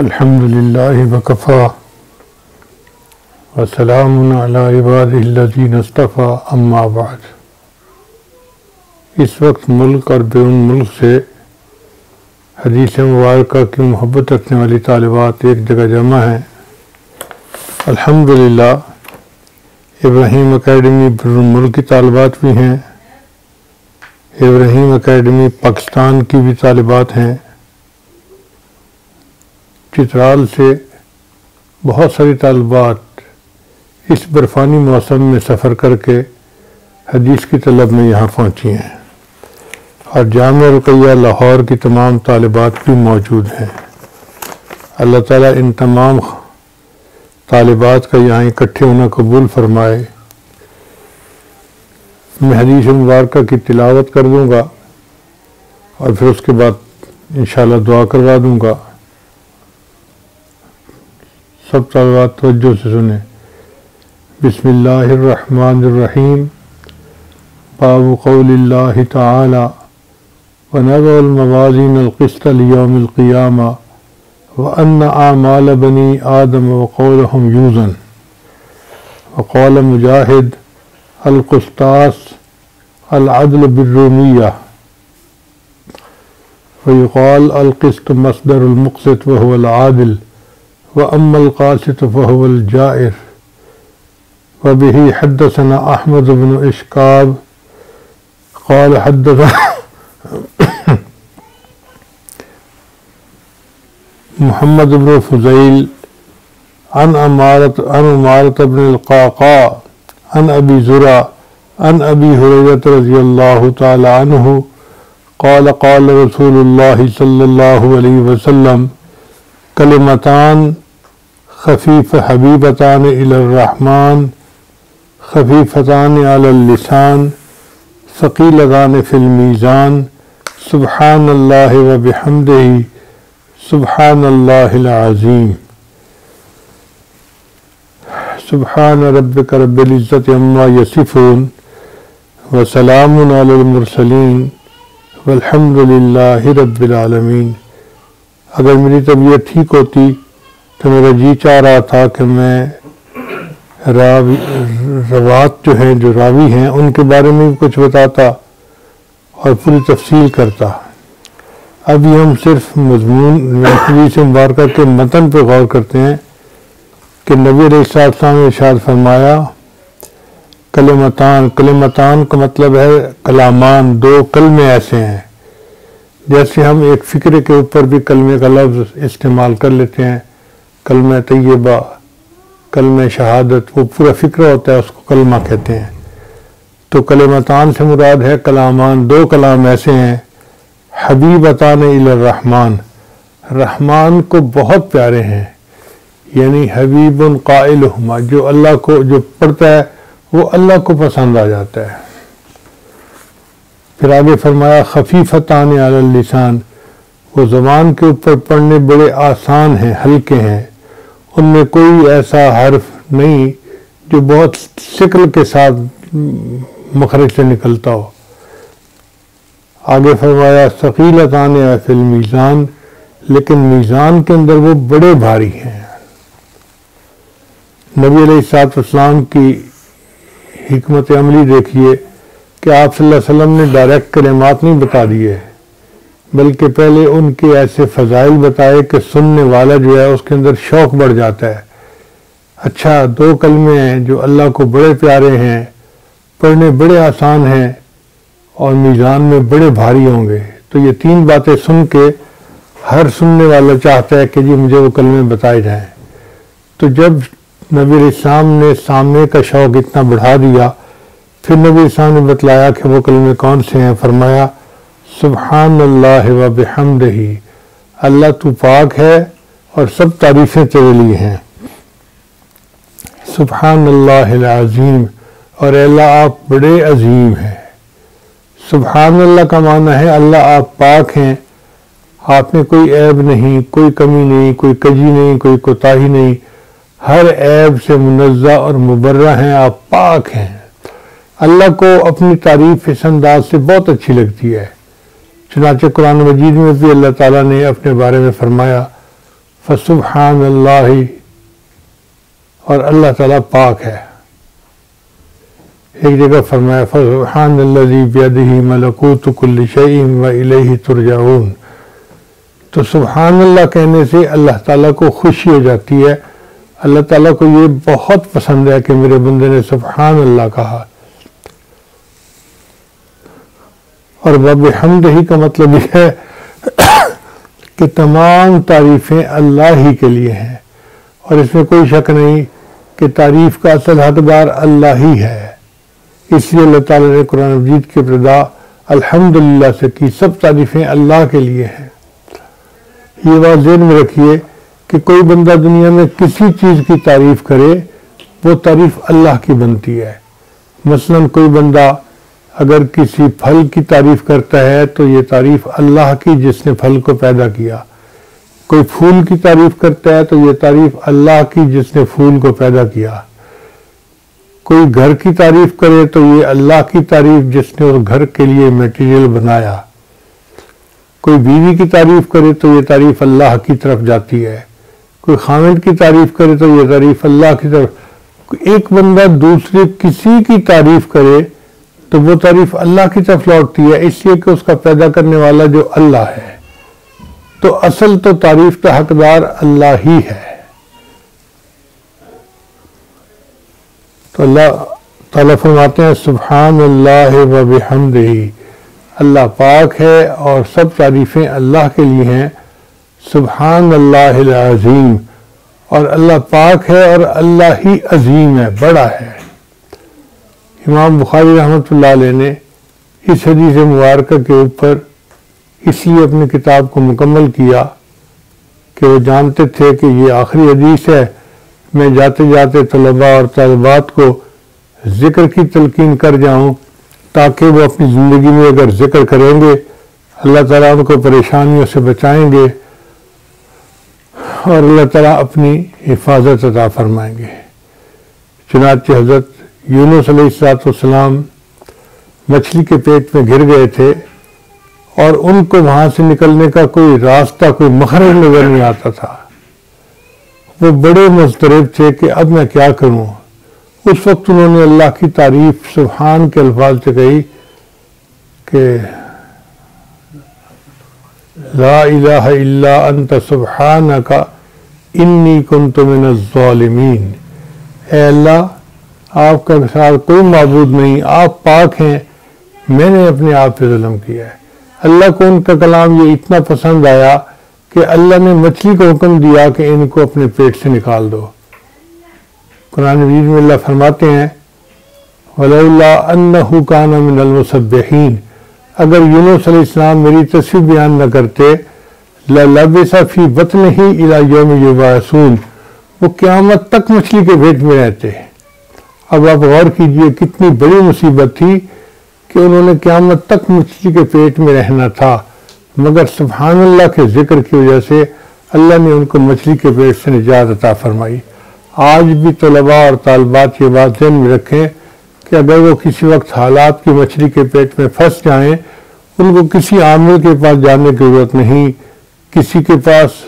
الحمد للہ وکفیٰ وسلام علی عبادہ الذین اصطفیٰ اما بعد۔ اس وقت ملک اور بیرون ملک سے حدیث مبارکہ کی محبت رکھنے والی طالبات ایک جگہ جمع ہیں۔ الحمدللہ ابراہیم اکیڈمی بیرون ملک کی طالبات بھی ہیں، ابراہیم اکیڈمی پاکستان کی بھی طالبات ہیں۔ چترال سے بہت ساری طالبات اس برفانی موسم میں سفر کر کے حدیث کی طلب میں یہاں پہنچی ہیں، اور جامعہ رقیہ لاہور کی تمام طالبات بھی موجود ہیں۔ اللہ تعالیٰ ان تمام طالبات کا یہاں اکٹھے ہونا قبول فرمائے۔ میں حدیث مبارکہ کی تلاوت کر دوں گا اور پھر اس کے بعد انشاءاللہ دعا کروا دوں گا۔ سب طالبات توجہ سے سنیں۔ بسم اللہ الرحمن الرحیم۔ باب قول اللہ تعالی وَنَضَعُ الْمَوَازِينَ الْقِسْطَ لِيَوْمِ الْقِيَامَةِ وَأَنَّ أَعْمَالَ بَنِي آدَمَ وَقَوْلَهُمْ يُوزَنُ۔ وقال مجاہد القسطاس العدل بالرومیہ، ويقال القسط مصدر المقسط وهو العادل، وأما القاسط فهو الجائر۔ وبه حدثنا أحمد بن إشكاب قال حدثنا محمد بن فضيل عن عمارة بن القعقاع عن أبي زرع عن أبي هريرة رضي الله تعالى عنه قال قال رسول الله صلى الله عليه وسلم كلمتان خفيف حبيبتان إلى الرحمن خفيفتان على اللسان ثقيلتان في الميزان سبحان الله وبحمده سبحان الله العظيم۔ سبحان ربك رب العزة عما يصفون وسلام على المرسلين والحمد للہ رب العالمین۔ اگر میری طبیعت ٹھیک ہوتی تو میرا جی چاہ رہا تھا کہ میں روات جو ہیں، جو راوی ہیں، ان کے بارے میں بھی کچھ بتاتا اور پوری تفصیل کرتا۔ ابھی ہم صرف مضمون حدیث مبارکہ کے متن پہ غور کرتے ہیں کہ نبی علیہ السلام نے ارشاد فرمایا کلمتان کا مطلب ہے کلامان، دو کلمے ایسے ہیں۔ جیسے ہم ایک فکرے کے اوپر بھی کلمے کا لفظ استعمال کر لیتے ہیں، کلمہ طیبہ، کلمہ شہادت، وہ پورا فکرہ ہوتا ہے، اس کو کلمہ کہتے ہیں۔ تو کلمتان سے مراد ہے کلامان، دو کلام ایسے ہیں حبیبتان الی الرحمن، رحمان کو بہت پیارے ہیں، یعنی حبیب قائلہما، جو اللہ کو جو پڑھتا ہے وہ اللہ کو پسند آ جاتا ہے۔ پھر آگے فرمایا خفیفتان علی اللسان، وہ زبان کے اوپر پڑھنے بڑے آسان ہیں، ہلکے ہیں، ان میں کوئی ایسا حرف نہیں جو بہت ثقل کے ساتھ مخرج سے نکلتا ہو۔ آگے فرمایا ثقیلتان فی المیزان، لیکن میزان کے اندر وہ بڑے بھاری ہیں۔ نبی علیہ السلام کی حکمت عملی دیکھیے کہ آپ صلی اللہ علیہ وسلم نے ڈائریکٹ کلمات نہیں بتا دیے، بلکہ پہلے ان کے ایسے فضائل بتائے کہ سننے والا جو ہے اس کے اندر شوق بڑھ جاتا ہے۔ اچھا، دو کلمے ہیں جو اللہ کو بڑے پیارے ہیں، پڑھنے بڑے آسان ہیں اور میزان میں بڑے بھاری ہوں گے، تو یہ تین باتیں سن کے ہر سننے والا چاہتا ہے کہ جی مجھے وہ کلمے بتائے جائیں۔ تو جب نبی علیہ السلام نے سامنے کا شوق اتنا بڑھا دیا، پھر نبی علیہ السلام نے بتلایا کہ وہ کلمے کون سے ہیں۔ فرمایا سبحان اللہ و بحمدہ، اللہ تو پاک ہے اور سب تعریفیں تیرے لیے ہیں۔ سبحان اللہ العظیم، اور اے اللہ آپ بڑے عظیم ہیں۔ سبحان اللہ کا معنی ہے اللہ آپ پاک ہیں، آپ میں کوئی عیب نہیں، کوئی کمی نہیں، کوئی کجی نہیں، کوئی کوتاہی نہیں، ہر عیب سے منزہ اور مبرہ ہیں، آپ پاک ہیں۔ اللہ کو اپنی تعریف اس انداز سے بہت اچھی لگتی ہے، چنانچہ قرآن مجید میں بھی اللہ تعالیٰ نے اپنے بارے میں فرمایا فسبحان اللہ، اور اللہ تعالیٰ پاک ہے۔ ایک جگہ فرمایا فسبحان الذی بیدہ ملکوت کل شیء والیہ ترجعون۔ تو سبحان اللہ کہنے سے اللہ تعالیٰ کو خوشی ہو جاتی ہے، اللہ تعالیٰ کو یہ بہت پسند ہے کہ میرے بندے نے سبحان اللہ کہا۔ اور وبحمدہ کا مطلب یہ ہے کہ تمام تعریفیں اللہ ہی کے لیے ہیں، اور اس میں کوئی شک نہیں کہ تعریف کا اصل حقدار اللہ ہی ہے۔ اس لیے اللہ تعالیٰ نے قرآن مجید کی ابتدا الحمدللہ سے کی، سب تعریفیں اللہ کے لیے ہیں۔ یہ بات ذہن میں رکھیے کہ کوئی بندہ دنیا میں کسی چیز کی تعریف کرے وہ تعریف اللہ کی بنتی ہے۔ مثلا کوئی بندہ اگر کسی پھل کی تعریف کرتا ہے تو یہ تعریف اللہ کی جس نے پھل کو پیدا کیا، کوئی پھول کی تعریف کرتا ہے تو یہ تعریف اللہ کی جس نے پھول کو پیدا کیا، کوئی گھر کی تعریف کرے تو یہ اللہ کی تعریف جس نے اس گھر کے لیے میٹیریل بنایا، کوئی بیوی کی تعریف کرے تو یہ تعریف اللہ کی طرف جاتی ہے، کوئی خاوند کی تعریف کرے تو یہ تعریف اللہ کی طرف۔ ایک بندہ دوسرے کسی کی تعریف کرے تو وہ تعریف اللہ کی طرف لوٹتی ہے، اس لیے کہ اس کا پیدا کرنے والا جو اللہ ہے۔ تو اصل تو تعریف کا حقدار اللہ ہی ہے۔ تو اللہ تعالیٰ فرماتے ہیں سبحان اللہ و بحمدہ، اللہ پاک ہے اور سب تعریفیں اللہ کے لیے ہیں۔ سبحان اللہ العظیم، اور اللہ پاک ہے اور اللہ ہی عظیم ہے، بڑا ہے۔ امام بخاری رحمۃ اللہ علیہ نے اس حدیث مبارکہ کے اوپر اس لیے اپنی کتاب کو مکمل کیا کہ وہ جانتے تھے کہ یہ آخری حدیث ہے، میں جاتے جاتے طلباء اور طالبات کو ذکر کی تلقین کر جاؤں تاکہ وہ اپنی زندگی میں اگر ذکر کریں گے اللہ تعالیٰ ان کو پریشانیوں سے بچائیں گے اور اللہ تعالیٰ اپنی حفاظت عطا فرمائیں گے۔ چنانچہ حضرت یونس علیہ السلام مچھلی کے پیٹ میں گر گئے تھے اور ان کو وہاں سے نکلنے کا کوئی راستہ، کوئی مخرج نظر نہیں آتا تھا۔ وہ بڑے مضطرب تھے کہ اب میں کیا کروں۔ اس وقت انہوں نے اللہ کی تعریف سبحان کے الفاظ سے کہی کہ لا الہ الا انت سبحانک انی کنت من الظالمین، اے اللہ آپ کا ساتھ کوئی معبود نہیں، آپ پاک ہیں، میں نے اپنے آپ پہ ظلم کیا ہے۔ اللہ کو ان کا کلام یہ اتنا پسند آیا کہ اللہ نے مچھلی کو حکم دیا کہ ان کو اپنے پیٹ سے نکال دو۔ قرآن مجید میں اللہ فرماتے ہیں وَلَوْلَا أَنَّهُ كَانَ مِنَ الْمُسَبِّحِينَ، اگر یونس علیہ السلام میری تصویر بیان نہ کرتے لَلَبِثَ فِي بَطْنِهِ إِلَى يَوْمِ يُبْعَثُونَ، وہ قیامت تک مچھلی کے پیٹ میں رہتے۔ اب آپ غور کیجئے کتنی بڑی مصیبت تھی کہ انہوں نے قیامت تک مچھلی کے پیٹ میں رہنا تھا، مگر سبحان اللہ کے ذکر کی وجہ سے اللہ نے ان کو مچھلی کے پیٹ سے نجات عطا فرمائی۔ آج بھی طلباء اور طالبات یہ بات ذہن میں رکھیں کہ اگر وہ کسی وقت حالات کی مچھلی کے پیٹ میں پھنس جائیں، ان کو کسی عامل کے پاس جانے کی ضرورت نہیں، کسی کے پاس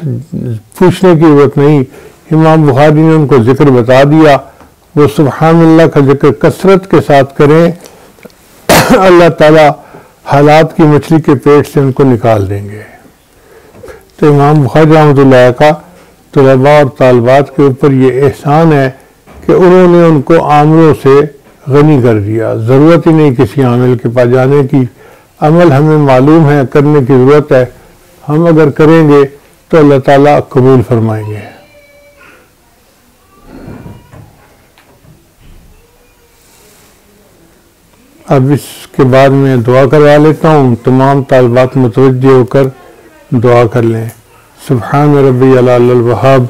پوچھنے کی ضرورت نہیں۔ امام بخاری نے ان کو ذکر بتا دیا، وہ سبحان اللہ کا ذکر کثرت کے ساتھ کریں، اللہ تعالیٰ حالات کی مچھلی کے پیٹ سے ان کو نکال دیں گے۔ تو امام بخاری رحمۃ اللہ کا طلباء اور طالبات کے اوپر یہ احسان ہے کہ انہوں نے ان کو عاملوں سے غنی کر دیا، ضرورت ہی نہیں کسی عامل کے پاس جانے کی۔ عمل ہمیں معلوم ہے، کرنے کی ضرورت ہے، ہم اگر کریں گے تو اللہ تعالیٰ قبول فرمائیں گے۔ اب اس کے بعد میں دعا کروا لیتا ہوں، تمام طالبات متوجہ ہو کر دعا کر لیں۔ سبحان ربی العلی الوہاب،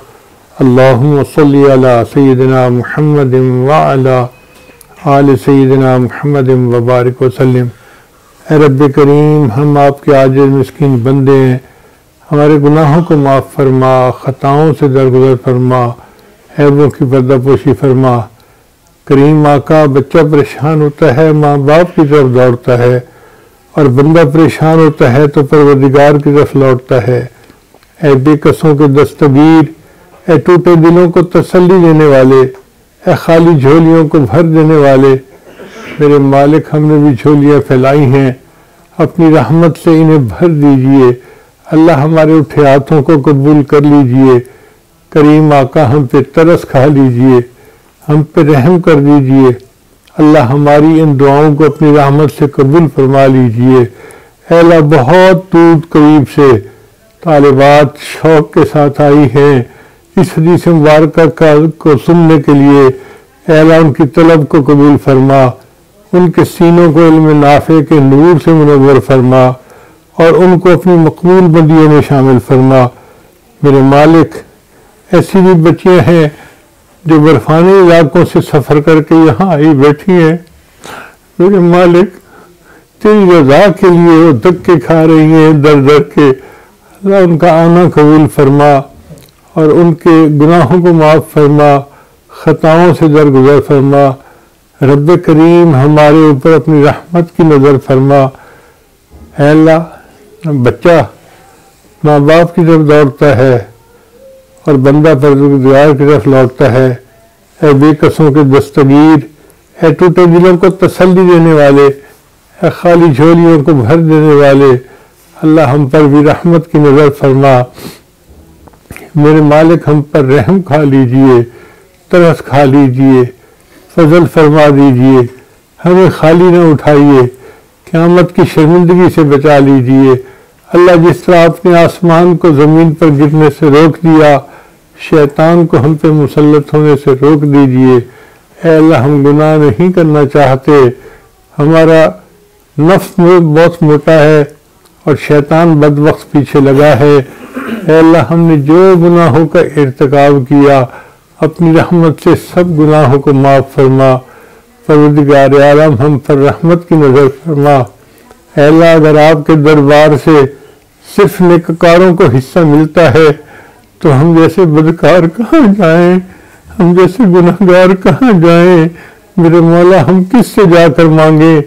اللہم صلی علی سیدنا محمد وعلی آل سیدنا محمد وبارک وسلم۔ اے رب کریم، ہم آپ کے عاجز مسکین بندے ہیں، ہمارے گناہوں کو معاف فرما، خطاؤں سے درگزر فرما، عیبوں کی پردہ پوشی فرما۔ کریم آقا، بچہ پریشان ہوتا ہے ماں باپ کی طرف دوڑتا ہے، اور بندہ پریشان ہوتا ہے تو پروردگار کی طرف لوٹتا ہے۔ اے بے قصوں کے دستگیر، اے ٹوٹے دلوں کو تسلی دینے والے، اے خالی جھولیوں کو بھر دینے والے، میرے مالک ہم نے بھی جھولیاں پھیلائی ہیں، اپنی رحمت سے انہیں بھر دیجئے۔ اللہ ہمارے اٹھے ہاتھوں کو قبول کر لیجئے۔ کریم آقا ہم پہ ترس کھا لیجئے، ہم پہ رحم کر دیجئے۔ اللہ ہماری ان دعاؤں کو اپنی رحمت سے قبول فرما لیجئے۔ اے اللہ بہت دور قریب سے طالبات شوق کے ساتھ آئی ہیں اس حدیث مبارکہ کو سننے کے لیے، اے اللہ ان کی طلب کو قبول فرما، ان کے سینوں کو علم نافع کے نور سے منور فرما اور ان کو اپنی مقبول بندیوں میں شامل فرما۔ میرے مالک ایسی بھی بچیاں ہیں جو برفانی علاقوں سے سفر کر کے یہاں آئی بیٹھی ہیں، میرے مالک تیری رضا کے لیے وہ دھکے کھا رہی ہیں در در کے، اللہ ان کا آنا قبول فرما اور ان کے گناہوں کو معاف فرما، خطاؤں سے درگزر فرما۔ رب کریم ہمارے اوپر اپنی رحمت کی نظر فرما۔ اے اللہ بچہ ماں باپ کی طرف دوڑتا ہے اور بندہ پروردگار کی طرف لوٹتا ہے۔ اے بے قصوں کے دستگیر، اے ٹوٹے دلوں کو تسلی دینے والے، اے خالی جھولیوں کو بھر دینے والے، اللہ ہم پر بھی رحمت کی نظر فرما۔ میرے مالک ہم پر رحم کھا لیجئے، ترس کھا لیجئے، فضل فرما دیجئے، ہمیں خالی نہ اٹھائیے، قیامت کی شرمندگی سے بچا لیجئے۔ اللہ جس طرح آپ نے آسمان کو زمین پر گرنے سے روک دیا، شیطان کو ہم پہ مسلط ہونے سے روک دیجئے۔ اے اللہ ہم گناہ نہیں کرنا چاہتے، ہمارا نفس بہت موٹا ہے اور شیطان بدبخت پیچھے لگا ہے۔ اے اللہ ہم نے جو گناہوں کا ارتکاب کیا اپنی رحمت سے سب گناہوں کو معاف فرما۔ پروردگار عالم ہم پر رحمت کی نظر فرما۔ اے اللہ اگر آپ کے دربار سے صرف نیکوکاروں کو حصہ ملتا ہے تو ہم جیسے بدکار کہاں جائیں، ہم جیسے گناہگار کہاں جائیں؟ میرے مولا ہم کس سے جا کر مانگیں؟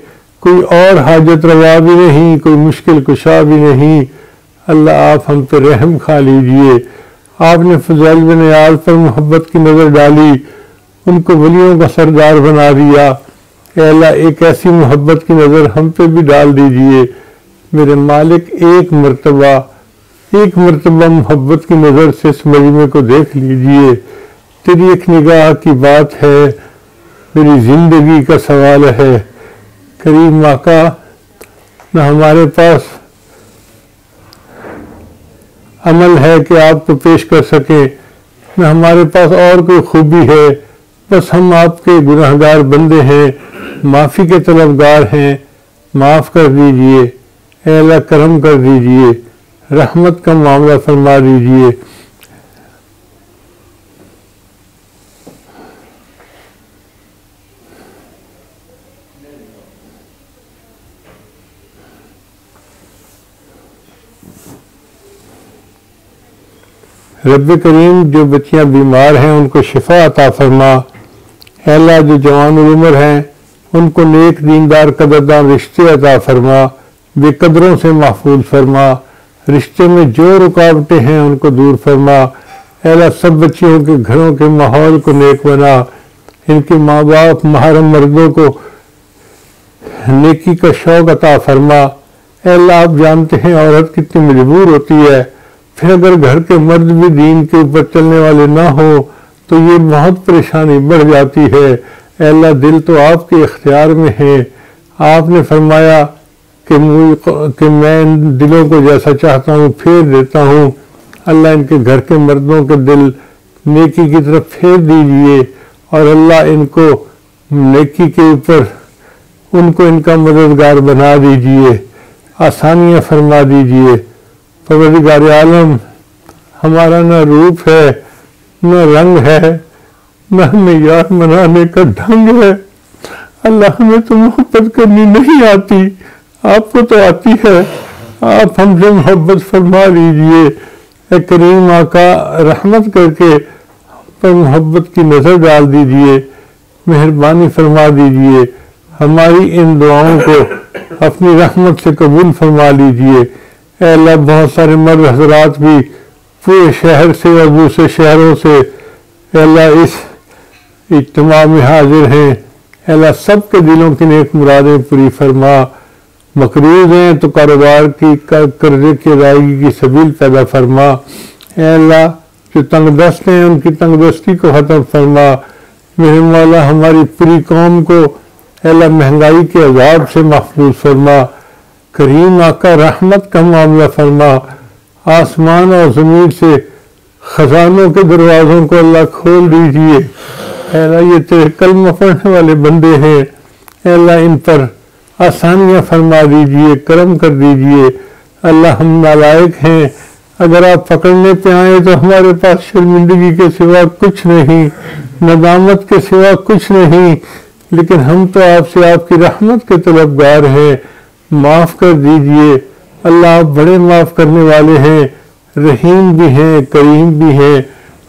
کوئی اور حاجت روا بھی نہیں، کوئی مشکل کشا بھی نہیں۔ اللہ آپ ہم پہ رحم کھا لیجئے۔ آپ نے فضیل بن عیاض پر محبت کی نظر ڈالی، ان کو ولیوں کا سردار بنا دیا۔ اے اللہ ایک ایسی محبت کی نظر ہم پہ بھی ڈال دیجئے۔ میرے مالک ایک مرتبہ محبت کی نظر سے اس مجمع کو دیکھ لیجئے۔ تیری ایک نگاہ کی بات ہے، میری زندگی کا سوال ہے۔ کریم آقا نہ ہمارے پاس عمل ہے کہ آپ کو پیش کر سکیں، نہ ہمارے پاس اور کوئی خوبی ہے، بس ہم آپ کے گناہگار بندے ہیں، معافی کے طلبگار ہیں، معاف کر دیجئے۔ اے اللہ کرم کر دیجئے، رحمت کا معاملہ فرما دیجئے۔ رب کریم جو بچیاں بیمار ہیں ان کو شفا عطا فرما۔ اے اللہ جو جوان العمر ہیں ان کو نیک دیندار قدردان رشتے عطا فرما، بے قدروں سے محفوظ فرما، رشتے میں جو رکاوٹیں ہیں ان کو دور فرما۔ اے اللہ سب بچیوں کے گھروں کے ماحول کو نیک بنا، ان کے ماں باپ محرم مردوں کو نیکی کا شوق عطا فرما۔ اے اللہ آپ جانتے ہیں عورت کتنی مجبور ہوتی ہے، پھر اگر گھر کے مرد بھی دین کے اوپر چلنے والے نہ ہوں تو یہ بہت پریشانی بڑھ جاتی ہے۔ اے اللہ دل تو آپ کے اختیار میں ہے، آپ نے فرمایا کہ میں ان دلوں کو جیسا چاہتا ہوں پھیر دیتا ہوں۔ اللہ ان کے گھر کے مردوں کے دل نیکی کی طرف پھیر دیجئے اور اللہ ان کو نیکی کے اوپر ان کا مددگار بنا دیجئے، آسانیاں فرما دیجئے۔ پروردگار عالم ہمارا نہ روپ ہے نہ رنگ ہے نہ ہمیں یار منانے کا ڈھنگ ہے، اللہ ہمیں تو محبت کرنی نہیں آتی، آپ کو تو آتی ہے، آپ ہم سے محبت فرما لیجئے۔ اے کریم آقا رحمت کر کے پر محبت کی نظر ڈال دیجئے، مہربانی فرما دیجئے، ہماری ان دعاؤں کو اپنی رحمت سے قبول فرما لیجئے۔ اے اللہ بہت سارے مرد حضرات بھی پورے شہر سے اور دوسرے شہروں سے اے اللہ اس اجتماع میں حاضر ہیں، اے اللہ سب کے دلوں کی نیک مرادیں پوری فرما، مقروض ہیں تو کاروبار کی قرضے کی ادائیگی کی سبیل پیدا فرما، اے اللہ جو تنگ دست ہیں ان کی تنگ دستی کو ختم فرما، میرے مولا ہماری پوری قوم کو اے اللہ مہنگائی کے عذاب سے محفوظ فرما، کریم آقا رحمت کا معاملہ فرما، آسمان اور زمین سے خزانوں کے دروازوں کو اللہ کھول دیجئے، اے اللہ یہ تیرے کلمہ پڑھنے والے بندے ہیں، اے اللہ ان پر آسانیاں فرما دیجئے، کرم کر دیجئے، اللہ ہم نالائق ہیں، اگر آپ پکڑنے پہ آئیں تو ہمارے پاس شرمندگی کے سوا کچھ نہیں، ندامت کے سوا کچھ نہیں، لیکن ہم تو آپ سے آپ کی رحمت کے طلبگار ہیں، معاف کر دیجئے، اللہ آپ بڑے معاف کرنے والے ہیں، رحیم بھی ہیں، کریم بھی ہیں،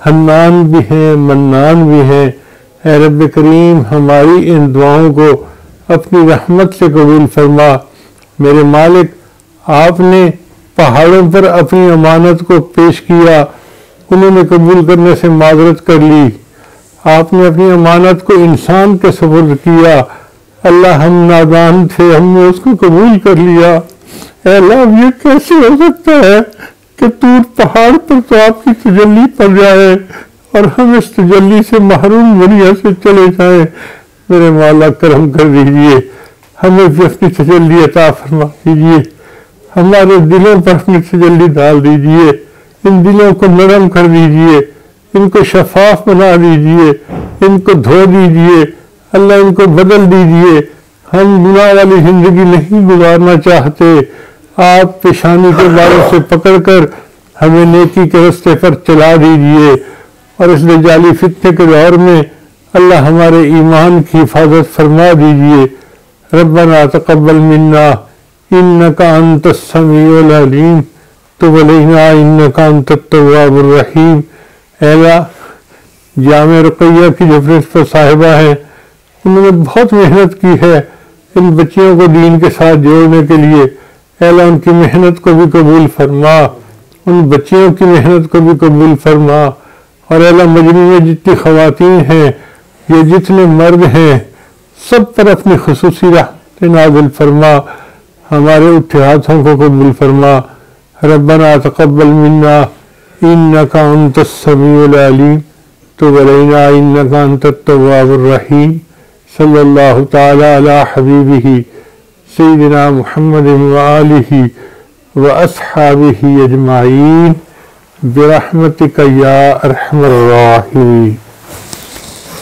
حنان بھی ہیں، منان بھی ہیں، اے رب کریم ہماری ان دعاؤں کو اپنی رحمت سے قبول فرما، میرے مالک آپ نے پہاڑوں پر اپنی امانت کو پیش کیا، انہوں نے قبول کرنے سے معذرت کر لی، آپ نے اپنی امانت کو انسان کے سپرد کیا، اللہ ہم نادان تھے، ہم نے اس کو قبول کر لیا، اے اللہ اب یہ کیسے ہو سکتا ہے کہ طور پہاڑ پر تو آپ کی تجلی پڑ جائے اور ہم اس تجلی سے محروم دنیا سے چلے جائیں، میرے مولا کرم کر دیجئے، ہمیں بھی اپنی تجلی عطا فرما دیجئے، ہمارے دلوں پر اپنی تجلی ڈال دیجئے، ان دلوں کو نرم کر دیجئے، ان کو شفاف بنا دیجئے، ان کو دھو دیجئے، اللہ ان کو بدل دیجئے، ہم گناہ والی زندگی نہیں گزارنا چاہتے، آپ پیشانی کے بالوں سے پکڑ کر ہمیں نیکی کے رستے پر چلا دیجئے، اور اس دجالی فتنے کے دور میں اللہ ہمارے ایمان کی حفاظت فرما دیجئے، ربنا تقبل منا انکا انت السمیع العلیم تب علینا انکا انت التواب الرحیم، اے اللہ جامع رقیہ کی جو پرنسپل صاحبہ ہیں انہوں نے بہت محنت کی ہے ان بچیوں کو دین کے ساتھ جوڑنے کے لیے، اے اللہ ان کی محنت کو بھی قبول فرما، ان بچیوں کی محنت کو بھی قبول فرما، اور اے اللہ مجمع میں جتنی خواتین ہیں یہ جتنے مرد ہیں سب پر اپنی خصوصی رحمت نازل فرما، ہمارے اٹھے ہاتھوں کو قبول فرما، ربنا تقبل منا انکا انت السمیع العلیم تب علینا انکا انت التواب الرحیم، صلی اللہ تعالی علی حبیبہ سیدنا محمد وآلہ واصحابہ اجمعین برحمتک یا ارحم الراحمین۔